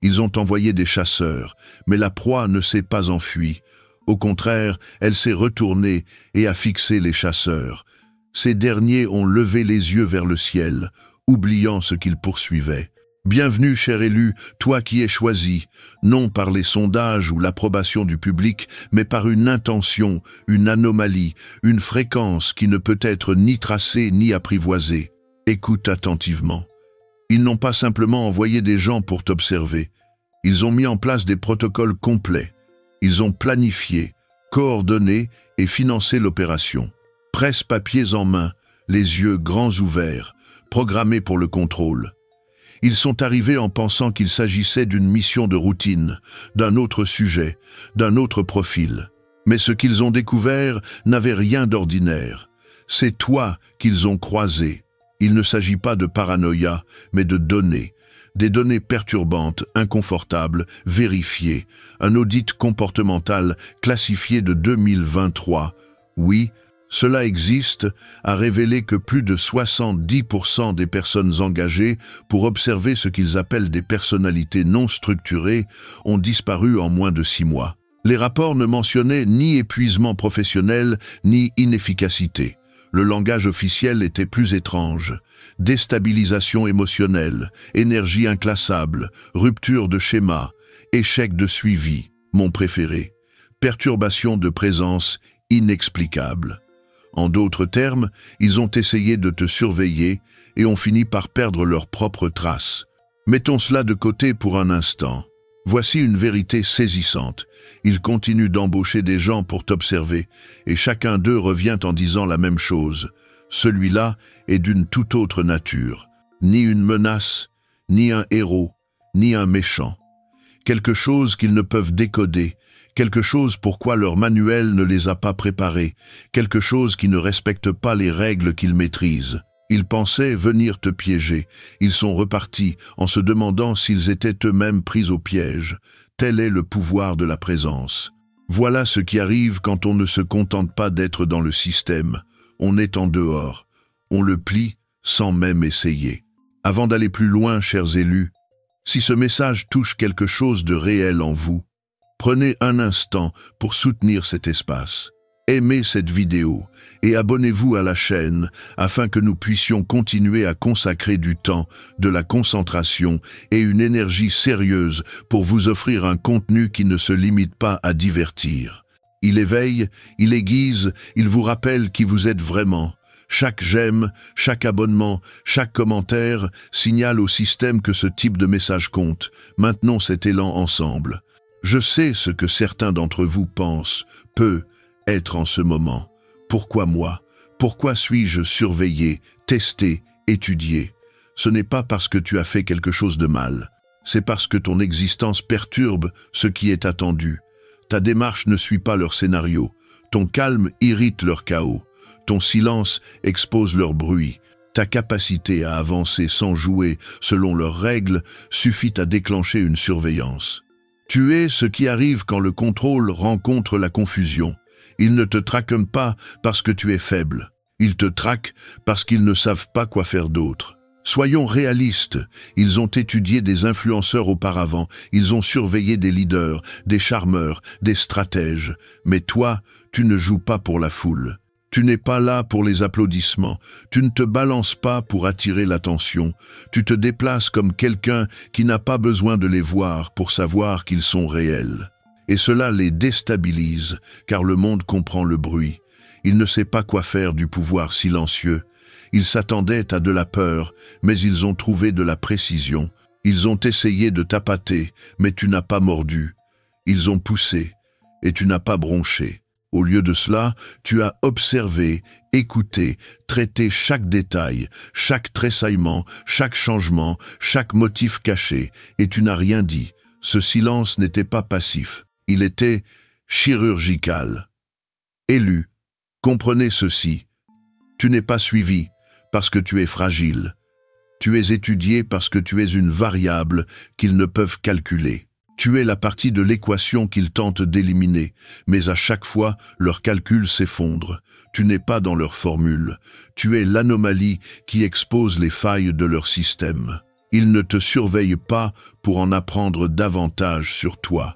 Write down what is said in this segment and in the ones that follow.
Ils ont envoyé des chasseurs, mais la proie ne s'est pas enfuie. Au contraire, elle s'est retournée et a fixé les chasseurs. Ces derniers ont levé les yeux vers le ciel, oubliant ce qu'ils poursuivaient. Bienvenue, cher élu, toi qui es choisi, non par les sondages ou l'approbation du public, mais par une intention, une anomalie, une fréquence qui ne peut être ni tracée ni apprivoisée. Écoute attentivement. Ils n'ont pas simplement envoyé des gens pour t'observer. Ils ont mis en place des protocoles complets. Ils ont planifié, coordonné et financé l'opération. Presse-papiers en main, les yeux grands ouverts, programmés pour le contrôle. Ils sont arrivés en pensant qu'il s'agissait d'une mission de routine, d'un autre sujet, d'un autre profil. Mais ce qu'ils ont découvert n'avait rien d'ordinaire. C'est toi qu'ils ont croisé. Il ne s'agit pas de paranoïa, mais de données. Des données perturbantes, inconfortables, vérifiées. Un audit comportemental classifié de 2023. Oui, cela existe, a révélé que plus de 70% des personnes engagées pour observer ce qu'ils appellent des personnalités non structurées ont disparu en moins de 6 mois. Les rapports ne mentionnaient ni épuisement professionnel, ni inefficacité. Le langage officiel était plus étrange. Déstabilisation émotionnelle, énergie inclassable, rupture de schéma, échec de suivi, mon préféré, perturbation de présence inexplicable. En d'autres termes, ils ont essayé de te surveiller et ont fini par perdre leurs propres traces. Mettons cela de côté pour un instant. Voici une vérité saisissante. Ils continuent d'embaucher des gens pour t'observer, et chacun d'eux revient en disant la même chose. Celui-là est d'une toute autre nature. Ni une menace, ni un héros, ni un méchant. Quelque chose qu'ils ne peuvent décoder, quelque chose pour quoi leur manuel ne les a pas préparés, quelque chose qui ne respecte pas les règles qu'ils maîtrisent. Ils pensaient venir te piéger. Ils sont repartis en se demandant s'ils étaient eux-mêmes pris au piège. Tel est le pouvoir de la présence. Voilà ce qui arrive quand on ne se contente pas d'être dans le système. On est en dehors. On le plie sans même essayer. Avant d'aller plus loin, chers élus, si ce message touche quelque chose de réel en vous, prenez un instant pour soutenir cet espace. Aimez cette vidéo et abonnez-vous à la chaîne afin que nous puissions continuer à consacrer du temps, de la concentration et une énergie sérieuse pour vous offrir un contenu qui ne se limite pas à divertir. Il éveille, il aiguise, il vous rappelle qui vous êtes vraiment. Chaque j'aime, chaque abonnement, chaque commentaire signale au système que ce type de message compte. Maintenons cet élan ensemble. Je sais ce que certains d'entre vous pensent, être en ce moment. Pourquoi moi? Pourquoi suis-je surveillé, testé, étudié? Ce n'est pas parce que tu as fait quelque chose de mal. C'est parce que ton existence perturbe ce qui est attendu. Ta démarche ne suit pas leur scénario. Ton calme irrite leur chaos. Ton silence expose leur bruit. Ta capacité à avancer sans jouer selon leurs règles suffit à déclencher une surveillance. Tu es ce qui arrive quand le contrôle rencontre la confusion. Ils ne te traquent pas parce que tu es faible. Ils te traquent parce qu'ils ne savent pas quoi faire d'autre. Soyons réalistes. Ils ont étudié des influenceurs auparavant. Ils ont surveillé des leaders, des charmeurs, des stratèges. Mais toi, tu ne joues pas pour la foule. Tu n'es pas là pour les applaudissements. Tu ne te balances pas pour attirer l'attention. Tu te déplaces comme quelqu'un qui n'a pas besoin de les voir pour savoir qu'ils sont réels. Et cela les déstabilise, car le monde comprend le bruit. Il ne sait pas quoi faire du pouvoir silencieux. Ils s'attendaient à de la peur, mais ils ont trouvé de la précision. Ils ont essayé de t'appâter, mais tu n'as pas mordu. Ils ont poussé, et tu n'as pas bronché. Au lieu de cela, tu as observé, écouté, traité chaque détail, chaque tressaillement, chaque changement, chaque motif caché, et tu n'as rien dit. Ce silence n'était pas passif. Il était chirurgical. Élu, comprenez ceci. Tu n'es pas suivi parce que tu es fragile. Tu es étudié parce que tu es une variable qu'ils ne peuvent calculer. Tu es la partie de l'équation qu'ils tentent d'éliminer, mais à chaque fois, leurs calculs s'effondrent. Tu n'es pas dans leur formule. Tu es l'anomalie qui expose les failles de leur système. Ils ne te surveillent pas pour en apprendre davantage sur toi.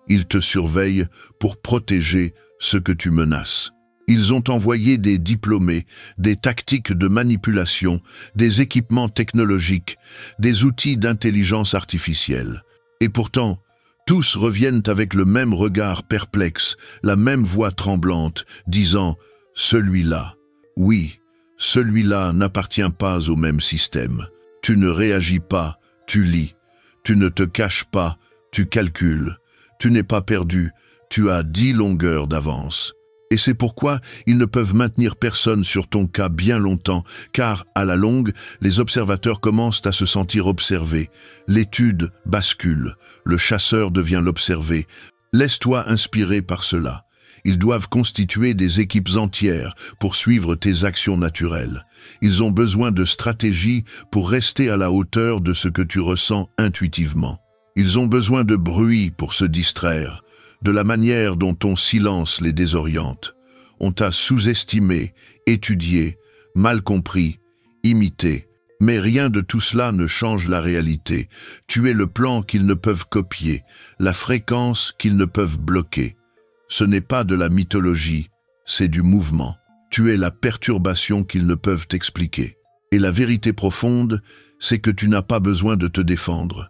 Ils te surveillent pour protéger ce que tu menaces. Ils ont envoyé des diplômés, des tactiques de manipulation, des équipements technologiques, des outils d'intelligence artificielle. Et pourtant, tous reviennent avec le même regard perplexe, la même voix tremblante, disant « Celui-là, oui, celui-là n'appartient pas au même système. Tu ne réagis pas, tu lis. Tu ne te caches pas, tu calcules. Tu n'es pas perdu, tu as 10 longueurs d'avance. » Et c'est pourquoi ils ne peuvent maintenir personne sur ton cas bien longtemps, car, à la longue, les observateurs commencent à se sentir observés. L'étude bascule, le chasseur devient l'observé. Laisse-toi inspirer par cela. Ils doivent constituer des équipes entières pour suivre tes actions naturelles. Ils ont besoin de stratégies pour rester à la hauteur de ce que tu ressens intuitivement. Ils ont besoin de bruit pour se distraire, de la manière dont ton silence les désoriente. On t'a sous-estimé, étudié, mal compris, imité. Mais rien de tout cela ne change la réalité. Tu es le plan qu'ils ne peuvent copier, la fréquence qu'ils ne peuvent bloquer. Ce n'est pas de la mythologie, c'est du mouvement. Tu es la perturbation qu'ils ne peuvent expliquer. Et la vérité profonde, c'est que tu n'as pas besoin de te défendre.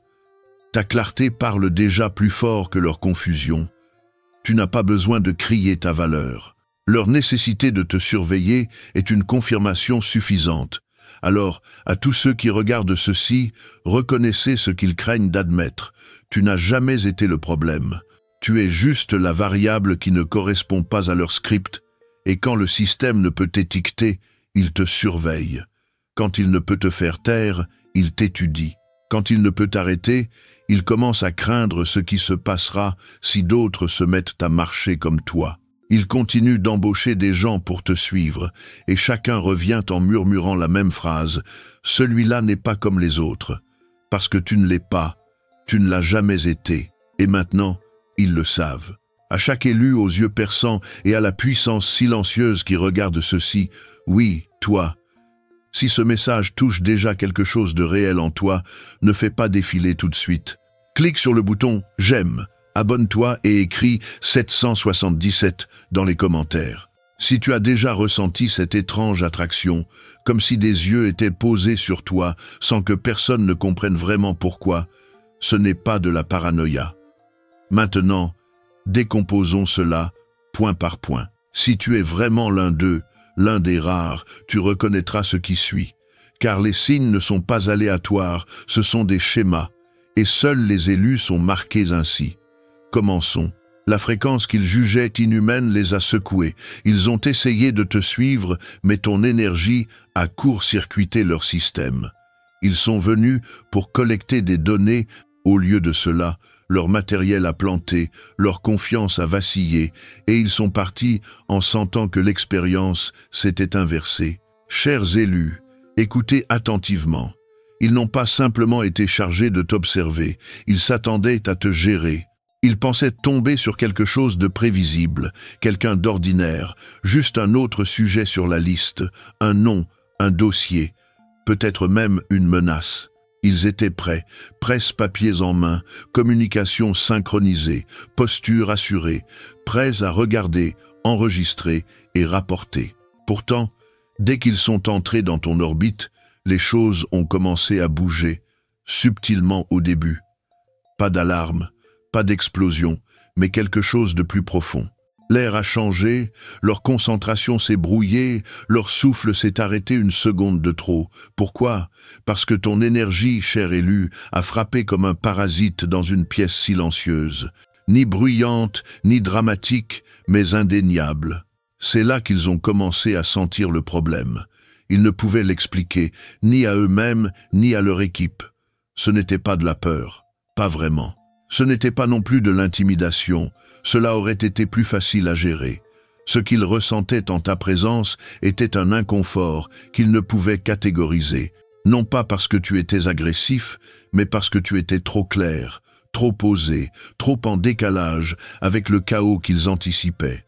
Ta clarté parle déjà plus fort que leur confusion. Tu n'as pas besoin de crier ta valeur. Leur nécessité de te surveiller est une confirmation suffisante. Alors, à tous ceux qui regardent ceci, reconnaissez ce qu'ils craignent d'admettre. Tu n'as jamais été le problème. Tu es juste la variable qui ne correspond pas à leur script, et quand le système ne peut t'étiqueter, il te surveille. Quand il ne peut te faire taire, il t'étudie. Quand il ne peut t'arrêter, il commence à craindre ce qui se passera si d'autres se mettent à marcher comme toi. Il continue d'embaucher des gens pour te suivre, et chacun revient en murmurant la même phrase « Celui-là n'est pas comme les autres ». Parce que tu ne l'es pas, tu ne l'as jamais été, et maintenant, ils le savent. À chaque élu aux yeux perçants et à la puissance silencieuse qui regarde ceci, oui, toi. Si ce message touche déjà quelque chose de réel en toi, ne fais pas défiler tout de suite. Clique sur le bouton « J'aime », abonne-toi et écris 777 dans les commentaires. Si tu as déjà ressenti cette étrange attraction, comme si des yeux étaient posés sur toi sans que personne ne comprenne vraiment pourquoi, ce n'est pas de la paranoïa. Maintenant, décomposons cela point par point. Si tu es vraiment l'un d'eux, l'un des rares, tu reconnaîtras ce qui suit. Car les signes ne sont pas aléatoires, ce sont des schémas, et seuls les élus sont marqués ainsi. Commençons. La fréquence qu'ils jugeaient inhumaine les a secoués. Ils ont essayé de te suivre, mais ton énergie a court-circuité leur système. Ils sont venus pour collecter des données. Au lieu de cela, leur matériel a planté, leur confiance a vacillé, et ils sont partis en sentant que l'expérience s'était inversée. Chers élus, écoutez attentivement. Ils n'ont pas simplement été chargés de t'observer, ils s'attendaient à te gérer. Ils pensaient tomber sur quelque chose de prévisible, quelqu'un d'ordinaire, juste un autre sujet sur la liste, un nom, un dossier, peut-être même une menace. Ils étaient prêts, presse-papiers en main, communication synchronisée, posture assurée, prêts à regarder, enregistrer et rapporter. Pourtant, dès qu'ils sont entrés dans ton orbite, les choses ont commencé à bouger, subtilement au début. Pas d'alarme, pas d'explosion, mais quelque chose de plus profond. L'air a changé, leur concentration s'est brouillée, leur souffle s'est arrêté une seconde de trop. Pourquoi? Parce que ton énergie, cher élu, a frappé comme un parasite dans une pièce silencieuse. Ni bruyante, ni dramatique, mais indéniable. C'est là qu'ils ont commencé à sentir le problème. Ils ne pouvaient l'expliquer, ni à eux-mêmes, ni à leur équipe. Ce n'était pas de la peur, pas vraiment. Ce n'était pas non plus de l'intimidation, cela aurait été plus facile à gérer. Ce qu'ils ressentaient en ta présence était un inconfort qu'ils ne pouvaient catégoriser, non pas parce que tu étais agressif, mais parce que tu étais trop clair, trop posé, trop en décalage avec le chaos qu'ils anticipaient.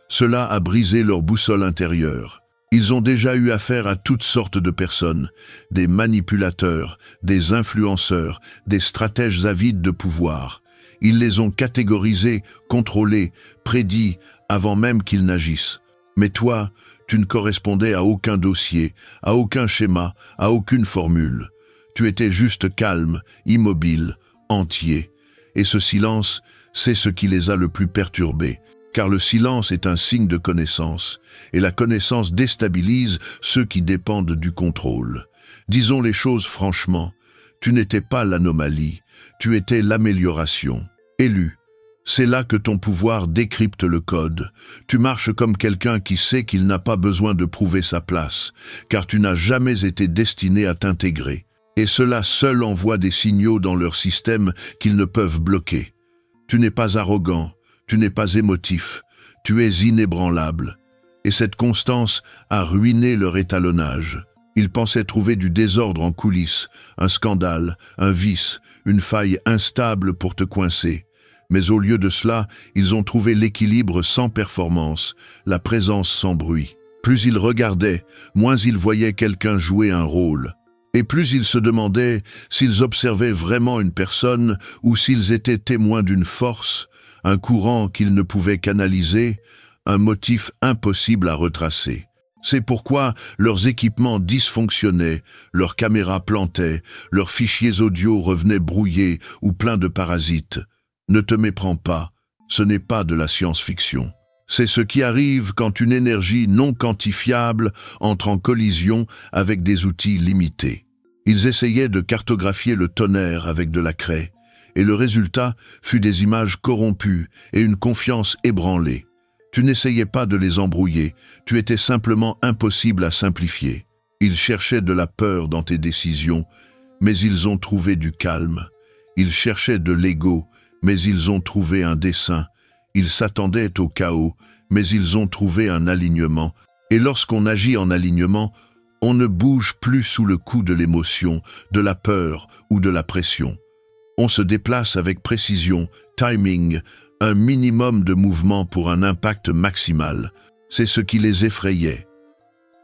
Cela a brisé leur boussole intérieure. Ils ont déjà eu affaire à toutes sortes de personnes, des manipulateurs, des influenceurs, des stratèges avides de pouvoir. Ils les ont catégorisés, contrôlés, prédits, avant même qu'ils n'agissent. Mais toi, tu ne correspondais à aucun dossier, à aucun schéma, à aucune formule. Tu étais juste calme, immobile, entier. Et ce silence, c'est ce qui les a le plus perturbés. Car le silence est un signe de connaissance, et la connaissance déstabilise ceux qui dépendent du contrôle. Disons les choses franchement, tu n'étais pas l'anomalie, tu étais l'amélioration. Élu, c'est là que ton pouvoir décrypte le code. Tu marches comme quelqu'un qui sait qu'il n'a pas besoin de prouver sa place, car tu n'as jamais été destiné à t'intégrer. Et cela seul envoie des signaux dans leur système qu'ils ne peuvent bloquer. Tu n'es pas arrogant, tu n'es pas émotif, tu es inébranlable. Et cette constance a ruiné leur étalonnage. Ils pensaient trouver du désordre en coulisses, un scandale, un vice, une faille instable pour te coincer. Mais au lieu de cela, ils ont trouvé l'équilibre sans performance, la présence sans bruit. Plus ils regardaient, moins ils voyaient quelqu'un jouer un rôle. Et plus ils se demandaient s'ils observaient vraiment une personne ou s'ils étaient témoins d'une force, un courant qu'ils ne pouvaient canaliser, un motif impossible à retracer. C'est pourquoi leurs équipements dysfonctionnaient, leurs caméras plantaient, leurs fichiers audio revenaient brouillés ou pleins de parasites. Ne te méprends pas, ce n'est pas de la science-fiction. C'est ce qui arrive quand une énergie non quantifiable entre en collision avec des outils limités. Ils essayaient de cartographier le tonnerre avec de la craie, et le résultat fut des images corrompues et une confiance ébranlée. Tu n'essayais pas de les embrouiller, tu étais simplement impossible à simplifier. Ils cherchaient de la peur dans tes décisions, mais ils ont trouvé du calme. Ils cherchaient de l'ego, mais ils ont trouvé un dessein. Ils s'attendaient au chaos, mais ils ont trouvé un alignement. Et lorsqu'on agit en alignement, on ne bouge plus sous le coup de l'émotion, de la peur ou de la pression. On se déplace avec précision, timing, un minimum de mouvement pour un impact maximal. C'est ce qui les effrayait.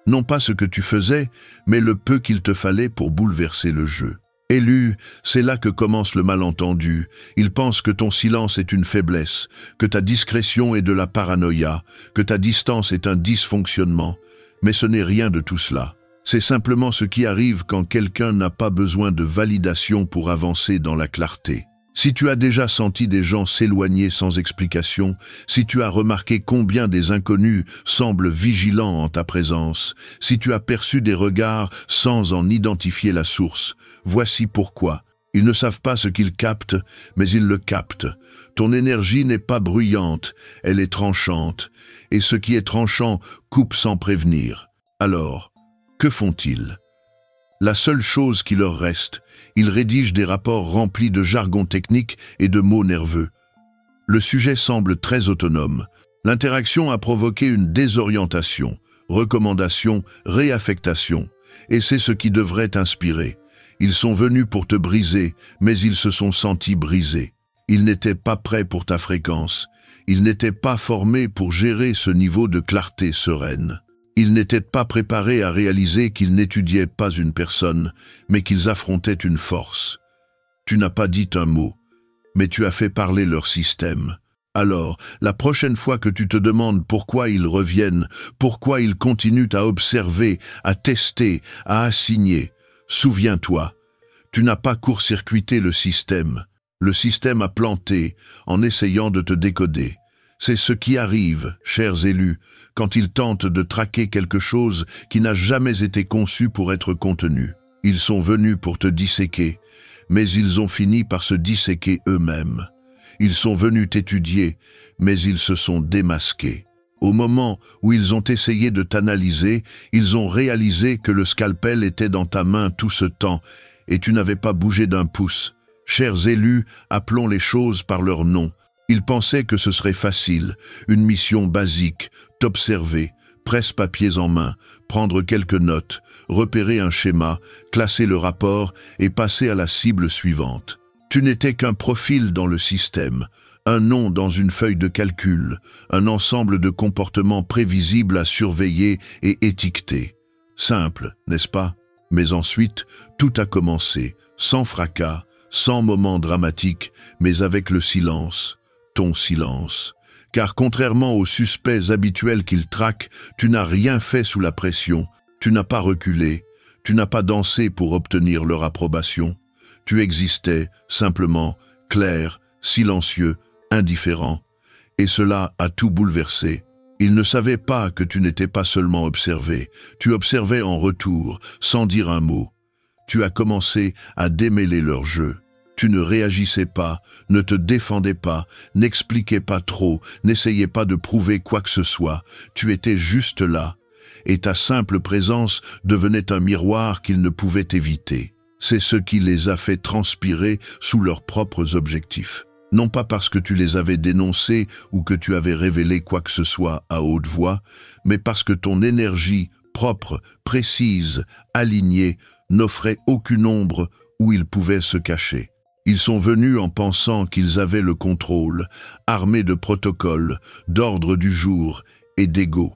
Non pas ce que tu faisais, mais le peu qu'il te fallait pour bouleverser le jeu. Élu, c'est là que commence le malentendu. Ils pensent que ton silence est une faiblesse, que ta discrétion est de la paranoïa, que ta distance est un dysfonctionnement. Mais ce n'est rien de tout cela. C'est simplement ce qui arrive quand quelqu'un n'a pas besoin de validation pour avancer dans la clarté. Si tu as déjà senti des gens s'éloigner sans explication, si tu as remarqué combien des inconnus semblent vigilants en ta présence, si tu as perçu des regards sans en identifier la source, voici pourquoi. Ils ne savent pas ce qu'ils captent, mais ils le captent. Ton énergie n'est pas bruyante, elle est tranchante, et ce qui est tranchant coupe sans prévenir. Alors, que font-ils ? La seule chose qui leur reste, ils rédigent des rapports remplis de jargon technique et de mots nerveux. Le sujet semble très autonome. L'interaction a provoqué une désorientation, recommandation, réaffectation. Et c'est ce qui devrait t'inspirer. Ils sont venus pour te briser, mais ils se sont sentis brisés. Ils n'étaient pas prêts pour ta fréquence. Ils n'étaient pas formés pour gérer ce niveau de clarté sereine. Ils n'étaient pas préparés à réaliser qu'ils n'étudiaient pas une personne, mais qu'ils affrontaient une force. Tu n'as pas dit un mot, mais tu as fait parler leur système. Alors, la prochaine fois que tu te demandes pourquoi ils reviennent, pourquoi ils continuent à observer, à tester, à assigner, souviens-toi, tu n'as pas court-circuité le système. Le système a planté en essayant de te décoder. C'est ce qui arrive, chers élus, quand ils tentent de traquer quelque chose qui n'a jamais été conçu pour être contenu. Ils sont venus pour te disséquer, mais ils ont fini par se disséquer eux-mêmes. Ils sont venus t'étudier, mais ils se sont démasqués. Au moment où ils ont essayé de t'analyser, ils ont réalisé que le scalpel était dans ta main tout ce temps, et tu n'avais pas bougé d'un pouce. Chers élus, appelons les choses par leur nom. Ils pensaient que ce serait facile, une mission basique, t'observer, presse-papiers en main, prendre quelques notes, repérer un schéma, classer le rapport et passer à la cible suivante. Tu n'étais qu'un profil dans le système, un nom dans une feuille de calcul, un ensemble de comportements prévisibles à surveiller et étiqueter. Simple, n'est-ce pas? Mais ensuite, tout a commencé, sans fracas, sans moment dramatique, mais avec le silence, ton silence. Car contrairement aux suspects habituels qu'ils traquent, tu n'as rien fait sous la pression, tu n'as pas reculé, tu n'as pas dansé pour obtenir leur approbation. Tu existais, simplement, clair, silencieux, indifférent. Et cela a tout bouleversé. Ils ne savaient pas que tu n'étais pas seulement observé, tu observais en retour, sans dire un mot. Tu as commencé à démêler leur jeu. Tu ne réagissais pas, ne te défendais pas, n'expliquais pas trop, n'essayais pas de prouver quoi que ce soit. Tu étais juste là, et ta simple présence devenait un miroir qu'ils ne pouvaient éviter. C'est ce qui les a fait transpirer sous leurs propres objectifs. Non pas parce que tu les avais dénoncés ou que tu avais révélé quoi que ce soit à haute voix, mais parce que ton énergie propre, précise, alignée, n'offrait aucune ombre où ils pouvaient se cacher. Ils sont venus en pensant qu'ils avaient le contrôle, armés de protocoles, d'ordre du jour et d'ego.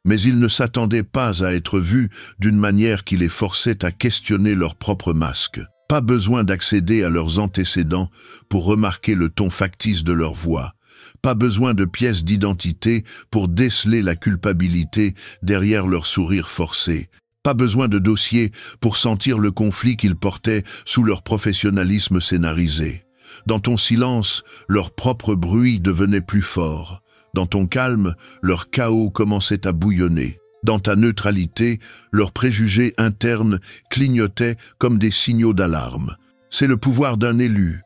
Mais ils ne s'attendaient pas à être vus d'une manière qui les forçait à questionner leur propre masque. Pas besoin d'accéder à leurs antécédents pour remarquer le ton factice de leur voix. Pas besoin de pièces d'identité pour déceler la culpabilité derrière leur sourire forcé. Pas besoin de dossier pour sentir le conflit qu'ils portaient sous leur professionnalisme scénarisé. Dans ton silence, leur propre bruit devenait plus fort. Dans ton calme, leur chaos commençait à bouillonner. Dans ta neutralité, leurs préjugés internes clignotaient comme des signaux d'alarme. C'est le pouvoir d'un élu.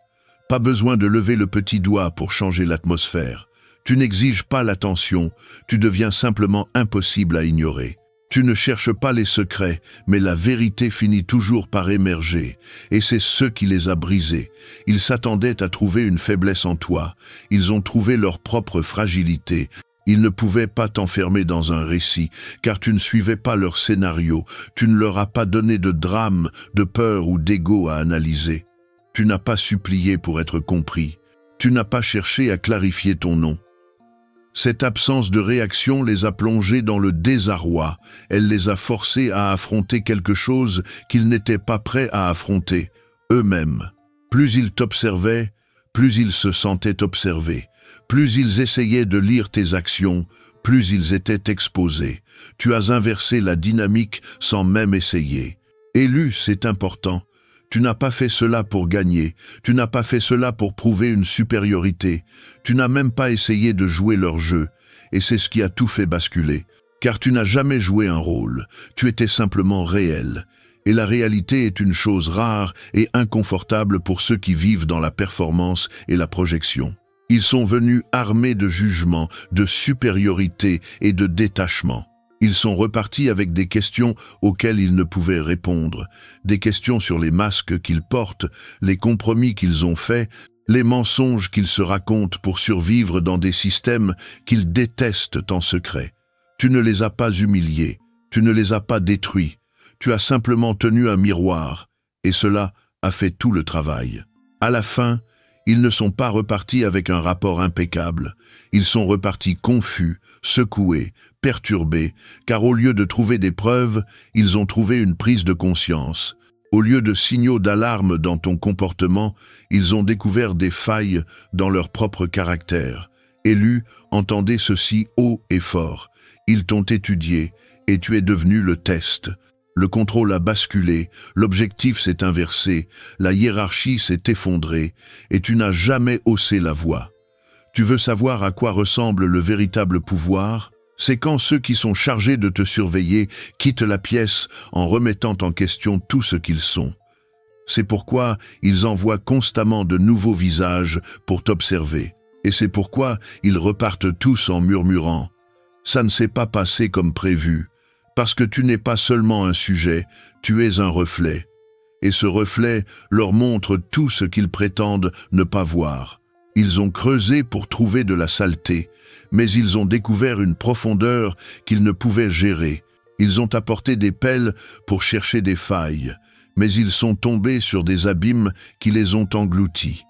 Pas besoin de lever le petit doigt pour changer l'atmosphère. Tu n'exiges pas l'attention, tu deviens simplement impossible à ignorer. Tu ne cherches pas les secrets, mais la vérité finit toujours par émerger, et c'est ce qui les a brisés. Ils s'attendaient à trouver une faiblesse en toi, ils ont trouvé leur propre fragilité. Ils ne pouvaient pas t'enfermer dans un récit, car tu ne suivais pas leur scénario, tu ne leur as pas donné de drame, de peur ou d'ego à analyser. Tu n'as pas supplié pour être compris, tu n'as pas cherché à clarifier ton nom. Cette absence de réaction les a plongés dans le désarroi, elle les a forcés à affronter quelque chose qu'ils n'étaient pas prêts à affronter, eux-mêmes. Plus ils t'observaient, plus ils se sentaient observés. Plus ils essayaient de lire tes actions, plus ils étaient exposés. Tu as inversé la dynamique sans même essayer. Élu, c'est important. Tu n'as pas fait cela pour gagner, tu n'as pas fait cela pour prouver une supériorité, tu n'as même pas essayé de jouer leur jeu, et c'est ce qui a tout fait basculer. Car tu n'as jamais joué un rôle, tu étais simplement réel. Et la réalité est une chose rare et inconfortable pour ceux qui vivent dans la performance et la projection. Ils sont venus armés de jugement, de supériorité et de détachement. Ils sont repartis avec des questions auxquelles ils ne pouvaient répondre, des questions sur les masques qu'ils portent, les compromis qu'ils ont faits, les mensonges qu'ils se racontent pour survivre dans des systèmes qu'ils détestent en secret. Tu ne les as pas humiliés, tu ne les as pas détruits, tu as simplement tenu un miroir, et cela a fait tout le travail. À la fin, ils ne sont pas repartis avec un rapport impeccable. Ils sont repartis confus, secoués, perturbés, car au lieu de trouver des preuves, ils ont trouvé une prise de conscience. Au lieu de signaux d'alarme dans ton comportement, ils ont découvert des failles dans leur propre caractère. Élu, entendez ceci haut et fort. Ils t'ont étudié, et tu es devenu le test. Le contrôle a basculé, l'objectif s'est inversé, la hiérarchie s'est effondrée, et tu n'as jamais haussé la voix. Tu veux savoir à quoi ressemble le véritable pouvoir? C'est quand ceux qui sont chargés de te surveiller quittent la pièce en remettant en question tout ce qu'ils sont. C'est pourquoi ils envoient constamment de nouveaux visages pour t'observer. Et c'est pourquoi ils repartent tous en murmurant « Ça ne s'est pas passé comme prévu ». Parce que tu n'es pas seulement un sujet, tu es un reflet. Et ce reflet leur montre tout ce qu'ils prétendent ne pas voir. Ils ont creusé pour trouver de la saleté, mais ils ont découvert une profondeur qu'ils ne pouvaient gérer. Ils ont apporté des pelles pour chercher des failles, mais ils sont tombés sur des abîmes qui les ont engloutis.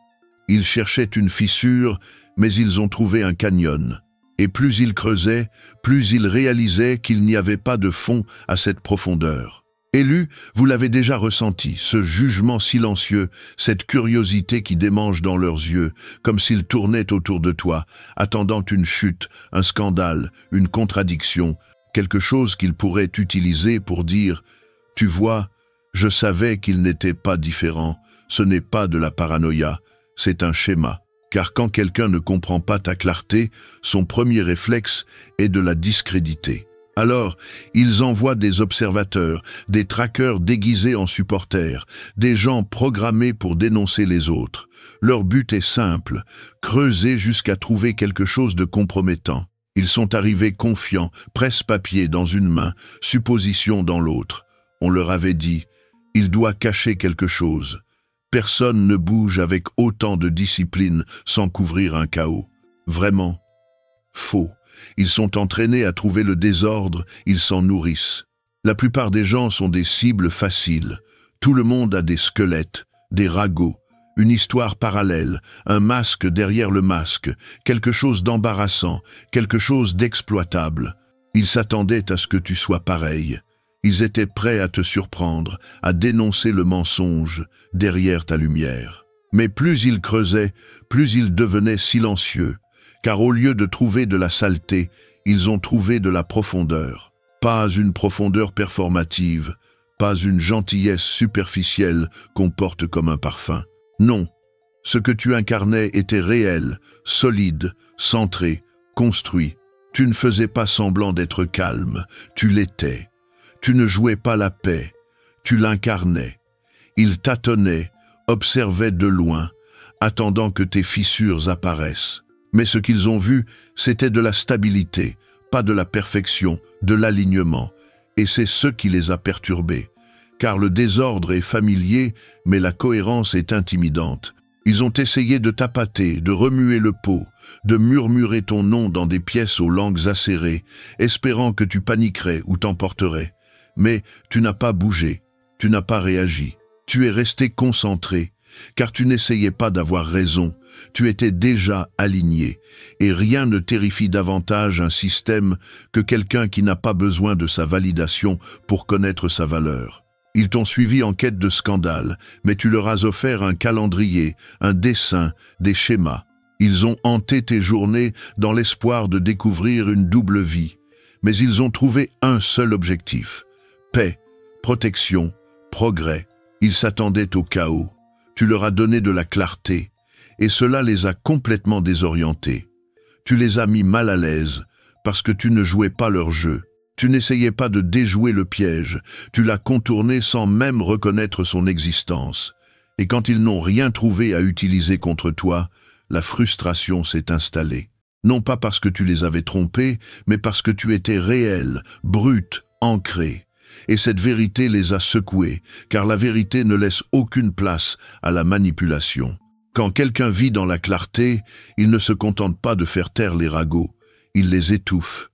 Ils cherchaient une fissure, mais ils ont trouvé un canyon. Et plus ils creusaient, plus ils réalisaient qu'il n'y avait pas de fond à cette profondeur. Élus, vous l'avez déjà ressenti, ce jugement silencieux, cette curiosité qui démange dans leurs yeux, comme s'ils tournaient autour de toi, attendant une chute, un scandale, une contradiction, quelque chose qu'ils pourraient utiliser pour dire « Tu vois, je savais qu'il n'était pas différent, ce n'est pas de la paranoïa, c'est un schéma. » Car quand quelqu'un ne comprend pas ta clarté, son premier réflexe est de la discréditer. Alors, ils envoient des observateurs, des traqueurs déguisés en supporters, des gens programmés pour dénoncer les autres. Leur but est simple, creuser jusqu'à trouver quelque chose de compromettant. Ils sont arrivés confiants, presse-papier dans une main, supposition dans l'autre. On leur avait dit, il doit cacher quelque chose. Personne ne bouge avec autant de discipline sans couvrir un chaos. Vraiment faux. Ils sont entraînés à trouver le désordre, ils s'en nourrissent. La plupart des gens sont des cibles faciles. Tout le monde a des squelettes, des ragots, une histoire parallèle, un masque derrière le masque, quelque chose d'embarrassant, quelque chose d'exploitable. Ils s'attendaient à ce que tu sois pareil. Ils étaient prêts à te surprendre, à dénoncer le mensonge derrière ta lumière. Mais plus ils creusaient, plus ils devenaient silencieux. Car au lieu de trouver de la saleté, ils ont trouvé de la profondeur. Pas une profondeur performative, pas une gentillesse superficielle qu'on porte comme un parfum. Non, ce que tu incarnais était réel, solide, centré, construit. Tu ne faisais pas semblant d'être calme, tu l'étais. Tu ne jouais pas la paix, tu l'incarnais. Ils tâtonnaient, observaient de loin, attendant que tes fissures apparaissent. Mais ce qu'ils ont vu, c'était de la stabilité, pas de la perfection, de l'alignement. Et c'est ce qui les a perturbés. Car le désordre est familier, mais la cohérence est intimidante. Ils ont essayé de t'appâter, de remuer le pot, de murmurer ton nom dans des pièces aux langues acérées, espérant que tu paniquerais ou t'emporterais. Mais tu n'as pas bougé, tu n'as pas réagi. Tu es resté concentré, car tu n'essayais pas d'avoir raison. Tu étais déjà aligné, et rien ne terrifie davantage un système que quelqu'un qui n'a pas besoin de sa validation pour connaître sa valeur. Ils t'ont suivi en quête de scandale, mais tu leur as offert un calendrier, un dessin, des schémas. Ils ont hanté tes journées dans l'espoir de découvrir une double vie. Mais ils ont trouvé un seul objectif. Paix, protection, progrès. Ils s'attendaient au chaos. Tu leur as donné de la clarté, et cela les a complètement désorientés. Tu les as mis mal à l'aise, parce que tu ne jouais pas leur jeu. Tu n'essayais pas de déjouer le piège, tu l'as contourné sans même reconnaître son existence. Et quand ils n'ont rien trouvé à utiliser contre toi, la frustration s'est installée. Non pas parce que tu les avais trompés, mais parce que tu étais réel, brut, ancré. Et cette vérité les a secoués, car la vérité ne laisse aucune place à la manipulation. Quand quelqu'un vit dans la clarté, il ne se contente pas de faire taire les ragots, il les étouffe.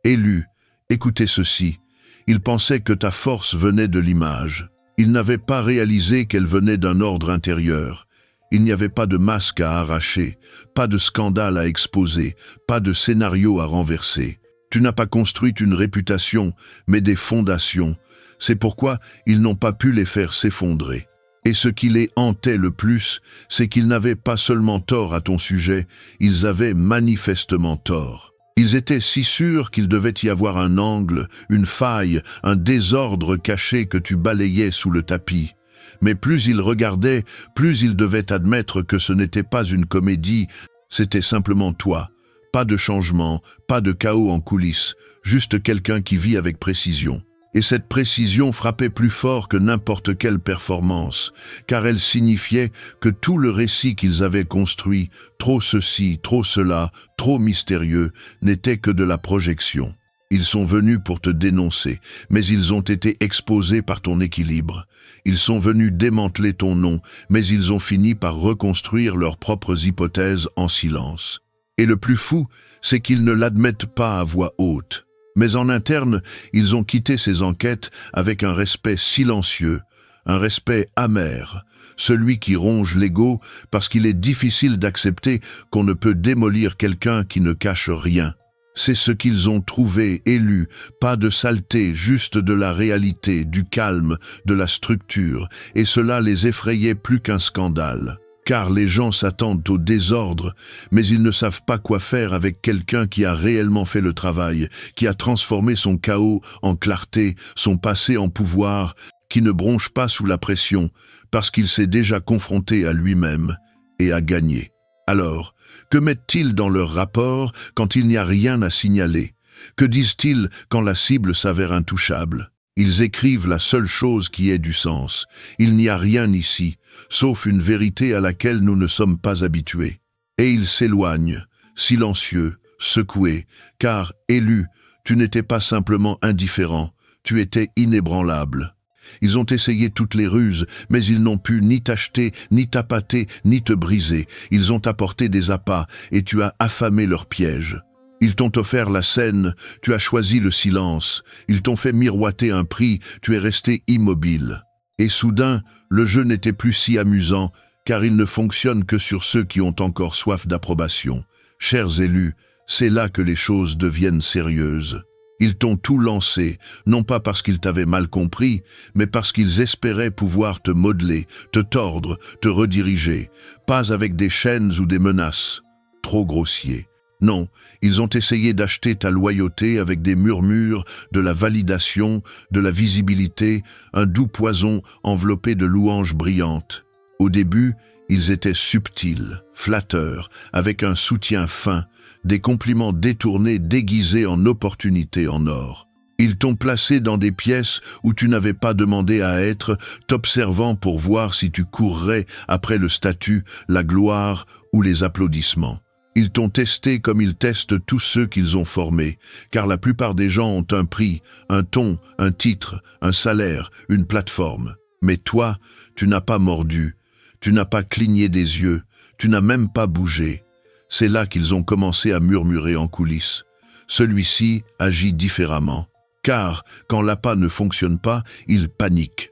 Élus, écoutez ceci, ils pensaient que ta force venait de l'image. Ils n'avaient pas réalisé qu'elle venait d'un ordre intérieur. Il n'y avait pas de masque à arracher, pas de scandale à exposer, pas de scénario à renverser. Tu n'as pas construit une réputation, mais des fondations. C'est pourquoi ils n'ont pas pu les faire s'effondrer. Et ce qui les hantait le plus, c'est qu'ils n'avaient pas seulement tort à ton sujet, ils avaient manifestement tort. Ils étaient si sûrs qu'il devait y avoir un angle, une faille, un désordre caché que tu balayais sous le tapis. Mais plus ils regardaient, plus ils devaient admettre que ce n'était pas une comédie, c'était simplement toi. Pas de changement, pas de chaos en coulisses, juste quelqu'un qui vit avec précision. Et cette précision frappait plus fort que n'importe quelle performance, car elle signifiait que tout le récit qu'ils avaient construit, trop ceci, trop cela, trop mystérieux, n'était que de la projection. Ils sont venus pour te dénoncer, mais ils ont été exposés par ton équilibre. Ils sont venus démanteler ton nom, mais ils ont fini par reconstruire leurs propres hypothèses en silence. Et le plus fou, c'est qu'ils ne l'admettent pas à voix haute. Mais en interne, ils ont quitté ces enquêtes avec un respect silencieux, un respect amer, celui qui ronge l'ego parce qu'il est difficile d'accepter qu'on ne peut démolir quelqu'un qui ne cache rien. C'est ce qu'ils ont trouvé et lu, pas de saleté, juste de la réalité, du calme, de la structure, et cela les effrayait plus qu'un scandale. Car les gens s'attendent au désordre, mais ils ne savent pas quoi faire avec quelqu'un qui a réellement fait le travail, qui a transformé son chaos en clarté, son passé en pouvoir, qui ne bronche pas sous la pression, parce qu'il s'est déjà confronté à lui-même et a gagné. Alors, que mettent-ils dans leur rapport quand il n'y a rien à signaler? Que disent-ils quand la cible s'avère intouchable? Ils écrivent la seule chose qui ait du sens. Il n'y a rien ici, sauf une vérité à laquelle nous ne sommes pas habitués. Et ils s'éloignent, silencieux, secoués, car, élu, tu n'étais pas simplement indifférent, tu étais inébranlable. Ils ont essayé toutes les ruses, mais ils n'ont pu ni t'acheter, ni t'appâter, ni te briser. Ils ont apporté des appâts, et tu as affamé leurs pièges. Ils t'ont offert la scène, tu as choisi le silence. Ils t'ont fait miroiter un prix, tu es resté immobile. Et soudain, le jeu n'était plus si amusant, car il ne fonctionne que sur ceux qui ont encore soif d'approbation. Chers élus, c'est là que les choses deviennent sérieuses. Ils t'ont tout lancé, non pas parce qu'ils t'avaient mal compris, mais parce qu'ils espéraient pouvoir te modeler, te tordre, te rediriger, pas avec des chaînes ou des menaces. Trop grossier. Non, ils ont essayé d'acheter ta loyauté avec des murmures, de la validation, de la visibilité, un doux poison enveloppé de louanges brillantes. Au début, ils étaient subtils, flatteurs, avec un soutien fin, des compliments détournés déguisés en opportunités en or. Ils t'ont placé dans des pièces où tu n'avais pas demandé à être, t'observant pour voir si tu courrais après le statut, la gloire ou les applaudissements. Ils t'ont testé comme ils testent tous ceux qu'ils ont formés, car la plupart des gens ont un prix, un ton, un titre, un salaire, une plateforme. Mais toi, tu n'as pas mordu, tu n'as pas cligné des yeux, tu n'as même pas bougé. C'est là qu'ils ont commencé à murmurer en coulisses. Celui-ci agit différemment, car quand l'appât ne fonctionne pas, il panique.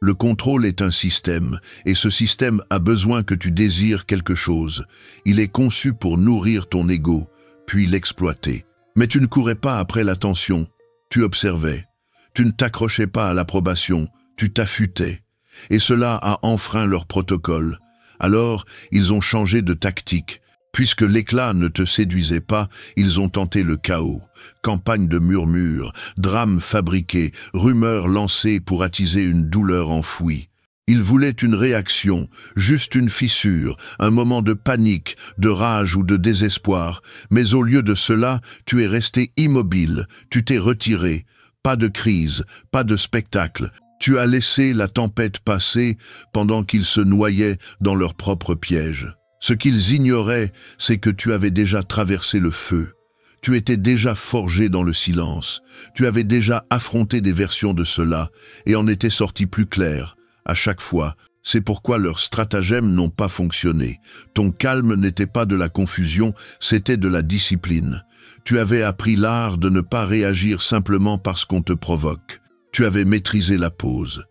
Le contrôle est un système, et ce système a besoin que tu désires quelque chose. Il est conçu pour nourrir ton ego, puis l'exploiter. Mais tu ne courais pas après l'attention, tu observais. Tu ne t'accrochais pas à l'approbation, tu t'affûtais. Et cela a enfreint leur protocole. Alors, ils ont changé de tactique. Puisque l'éclat ne te séduisait pas, ils ont tenté le chaos. Campagne de murmures, drames fabriqués, rumeurs lancées pour attiser une douleur enfouie. Ils voulaient une réaction, juste une fissure, un moment de panique, de rage ou de désespoir. Mais au lieu de cela, tu es resté immobile, tu t'es retiré. Pas de crise, pas de spectacle. Tu as laissé la tempête passer pendant qu'ils se noyaient dans leur propre piège. Ce qu'ils ignoraient, c'est que tu avais déjà traversé le feu. Tu étais déjà forgé dans le silence. Tu avais déjà affronté des versions de cela et en étais sorti plus clair. À chaque fois, c'est pourquoi leurs stratagèmes n'ont pas fonctionné. Ton calme n'était pas de la confusion, c'était de la discipline. Tu avais appris l'art de ne pas réagir simplement parce qu'on te provoque. Tu avais maîtrisé la pause.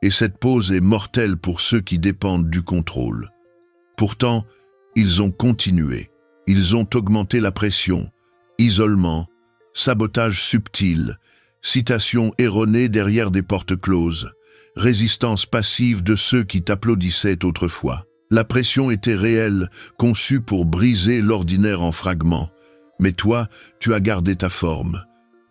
Et cette pause est mortelle pour ceux qui dépendent du contrôle. Pourtant, ils ont continué. Ils ont augmenté la pression, isolement, sabotage subtil, citation erronée derrière des portes closes, résistance passive de ceux qui t'applaudissaient autrefois. La pression était réelle, conçue pour briser l'ordinaire en fragments. Mais toi, tu as gardé ta forme.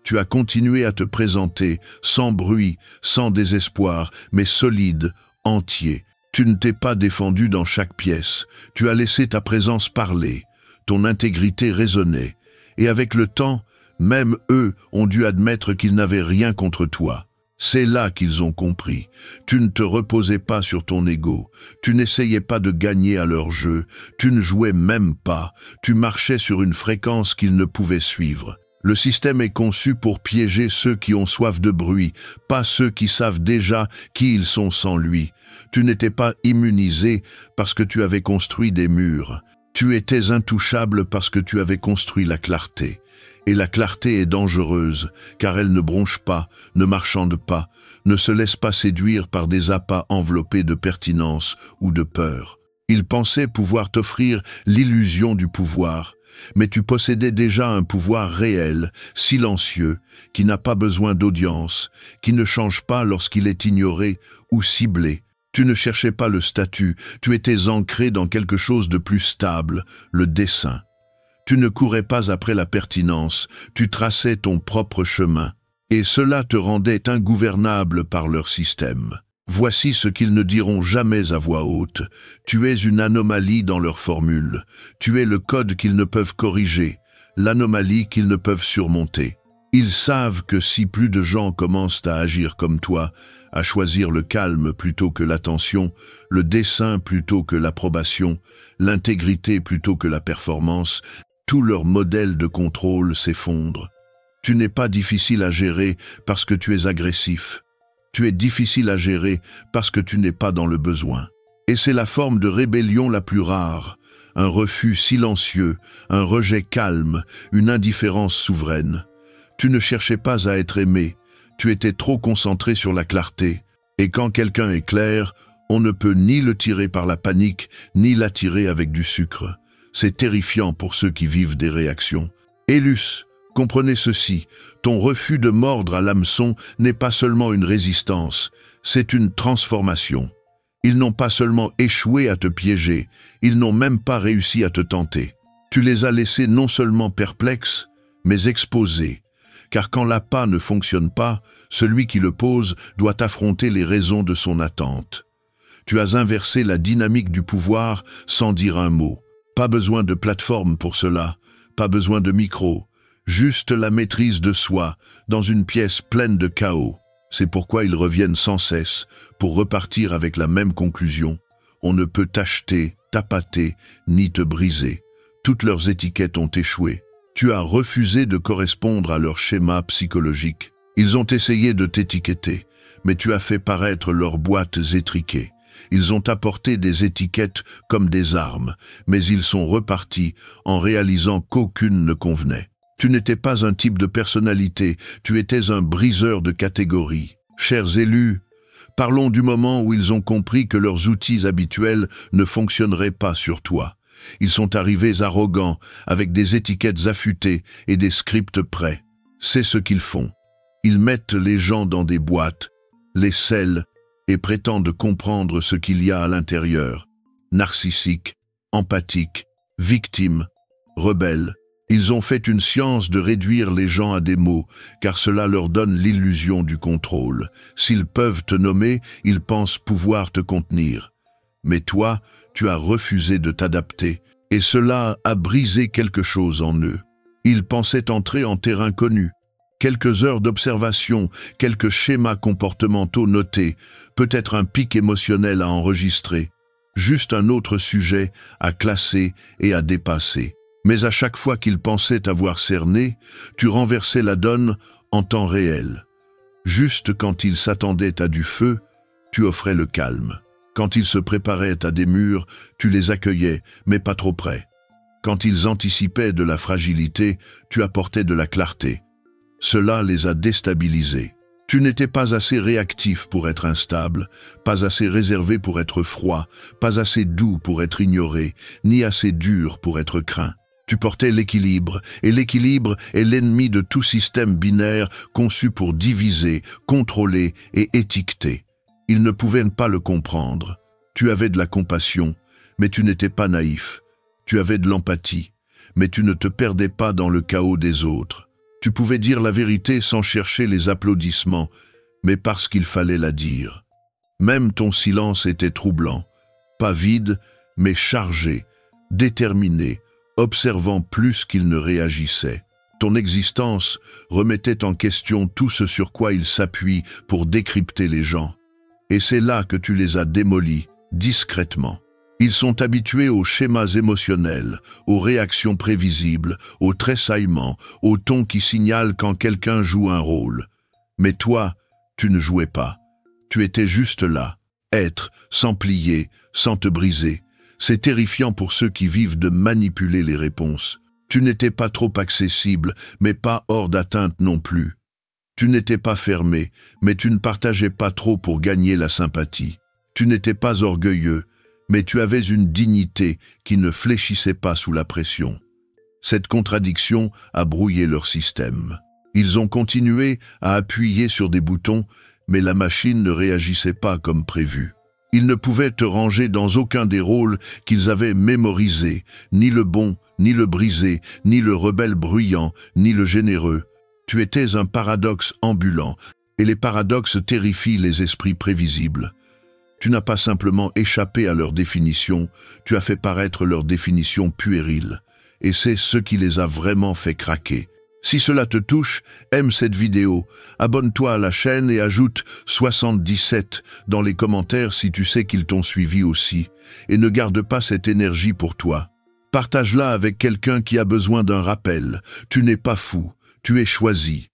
Tu as continué à te présenter, sans bruit, sans désespoir, mais solide, entier. Tu ne t'es pas défendu dans chaque pièce, tu as laissé ta présence parler, ton intégrité résonner, et avec le temps, même eux ont dû admettre qu'ils n'avaient rien contre toi. C'est là qu'ils ont compris. Tu ne te reposais pas sur ton ego, tu n'essayais pas de gagner à leur jeu, tu ne jouais même pas, tu marchais sur une fréquence qu'ils ne pouvaient suivre. Le système est conçu pour piéger ceux qui ont soif de bruit, pas ceux qui savent déjà qui ils sont sans lui. Tu n'étais pas immunisé parce que tu avais construit des murs. Tu étais intouchable parce que tu avais construit la clarté. Et la clarté est dangereuse, car elle ne bronche pas, ne marchande pas, ne se laisse pas séduire par des appâts enveloppés de pertinence ou de peur. Il pensait pouvoir t'offrir l'illusion du pouvoir, mais tu possédais déjà un pouvoir réel, silencieux, qui n'a pas besoin d'audience, qui ne change pas lorsqu'il est ignoré ou ciblé. Tu ne cherchais pas le statut, tu étais ancré dans quelque chose de plus stable, le dessein. Tu ne courais pas après la pertinence, tu traçais ton propre chemin. Et cela te rendait ingouvernable par leur système. Voici ce qu'ils ne diront jamais à voix haute. Tu es une anomalie dans leur formule. Tu es le code qu'ils ne peuvent corriger, l'anomalie qu'ils ne peuvent surmonter. Ils savent que si plus de gens commencent à agir comme toi, à choisir le calme plutôt que l'attention, le dessein plutôt que l'approbation, l'intégrité plutôt que la performance, tout leur modèle de contrôle s'effondre. Tu n'es pas difficile à gérer parce que tu es agressif. Tu es difficile à gérer parce que tu n'es pas dans le besoin. Et c'est la forme de rébellion la plus rare, un refus silencieux, un rejet calme, une indifférence souveraine. Tu ne cherchais pas à être aimé, tu étais trop concentré sur la clarté. Et quand quelqu'un est clair, on ne peut ni le tirer par la panique, ni l'attirer avec du sucre. C'est terrifiant pour ceux qui vivent des réactions. Élus, comprenez ceci, ton refus de mordre à l'hameçon n'est pas seulement une résistance, c'est une transformation. Ils n'ont pas seulement échoué à te piéger, ils n'ont même pas réussi à te tenter. Tu les as laissés non seulement perplexes, mais exposés. Car quand l'appât ne fonctionne pas, celui qui le pose doit affronter les raisons de son attente. Tu as inversé la dynamique du pouvoir sans dire un mot. Pas besoin de plateforme pour cela, pas besoin de micro, juste la maîtrise de soi, dans une pièce pleine de chaos. C'est pourquoi ils reviennent sans cesse, pour repartir avec la même conclusion. On ne peut t'acheter, t'appâter, ni te briser. Toutes leurs étiquettes ont échoué. Tu as refusé de correspondre à leur schéma psychologique. Ils ont essayé de t'étiqueter, mais tu as fait paraître leurs boîtes étriquées. Ils ont apporté des étiquettes comme des armes, mais ils sont repartis en réalisant qu'aucune ne convenait. Tu n'étais pas un type de personnalité, tu étais un briseur de catégories. Chers élus, parlons du moment où ils ont compris que leurs outils habituels ne fonctionneraient pas sur toi. Ils sont arrivés arrogants, avec des étiquettes affûtées et des scripts prêts. C'est ce qu'ils font. Ils mettent les gens dans des boîtes, les scellent et prétendent comprendre ce qu'il y a à l'intérieur. Narcissiques, empathiques, victimes, rebelles. Ils ont fait une science de réduire les gens à des mots, car cela leur donne l'illusion du contrôle. S'ils peuvent te nommer, ils pensent pouvoir te contenir. Mais toi, tu as refusé de t'adapter, et cela a brisé quelque chose en eux. Ils pensaient entrer en terrain connu. Quelques heures d'observation, quelques schémas comportementaux notés, peut-être un pic émotionnel à enregistrer, juste un autre sujet à classer et à dépasser. Mais à chaque fois qu'ils pensaient avoir cerné, tu renversais la donne en temps réel. Juste quand ils s'attendaient à du feu, tu offrais le calme. Quand ils se préparaient à des murs, tu les accueillais, mais pas trop près. Quand ils anticipaient de la fragilité, tu apportais de la clarté. Cela les a déstabilisés. Tu n'étais pas assez réactif pour être instable, pas assez réservé pour être froid, pas assez doux pour être ignoré, ni assez dur pour être craint. Tu portais l'équilibre, et l'équilibre est l'ennemi de tout système binaire conçu pour diviser, contrôler et étiqueter. Ils ne pouvaient pas le comprendre. Tu avais de la compassion, mais tu n'étais pas naïf. Tu avais de l'empathie, mais tu ne te perdais pas dans le chaos des autres. Tu pouvais dire la vérité sans chercher les applaudissements, mais parce qu'il fallait la dire. Même ton silence était troublant, pas vide, mais chargé, déterminé, observant plus qu'il ne réagissait. Ton existence remettait en question tout ce sur quoi il s'appuie pour décrypter les gens. Et c'est là que tu les as démolis, discrètement. Ils sont habitués aux schémas émotionnels, aux réactions prévisibles, aux tressaillements, aux tons qui signalent quand quelqu'un joue un rôle. Mais toi, tu ne jouais pas. Tu étais juste là, être, sans plier, sans te briser. C'est terrifiant pour ceux qui vivent de manipuler les réponses. Tu n'étais pas trop accessible, mais pas hors d'atteinte non plus. Tu n'étais pas fermé, mais tu ne partageais pas trop pour gagner la sympathie. Tu n'étais pas orgueilleux, mais tu avais une dignité qui ne fléchissait pas sous la pression. Cette contradiction a brouillé leur système. Ils ont continué à appuyer sur des boutons, mais la machine ne réagissait pas comme prévu. Ils ne pouvaient te ranger dans aucun des rôles qu'ils avaient mémorisés, ni le bon, ni le brisé, ni le rebelle bruyant, ni le généreux. Tu étais un paradoxe ambulant, et les paradoxes terrifient les esprits prévisibles. Tu n'as pas simplement échappé à leur définition, tu as fait paraître leur définition puérile. Et c'est ce qui les a vraiment fait craquer. Si cela te touche, aime cette vidéo, abonne-toi à la chaîne et ajoute 77 dans les commentaires si tu sais qu'ils t'ont suivi aussi. Et ne garde pas cette énergie pour toi. Partage-la avec quelqu'un qui a besoin d'un rappel. Tu n'es pas fou, tu es choisi.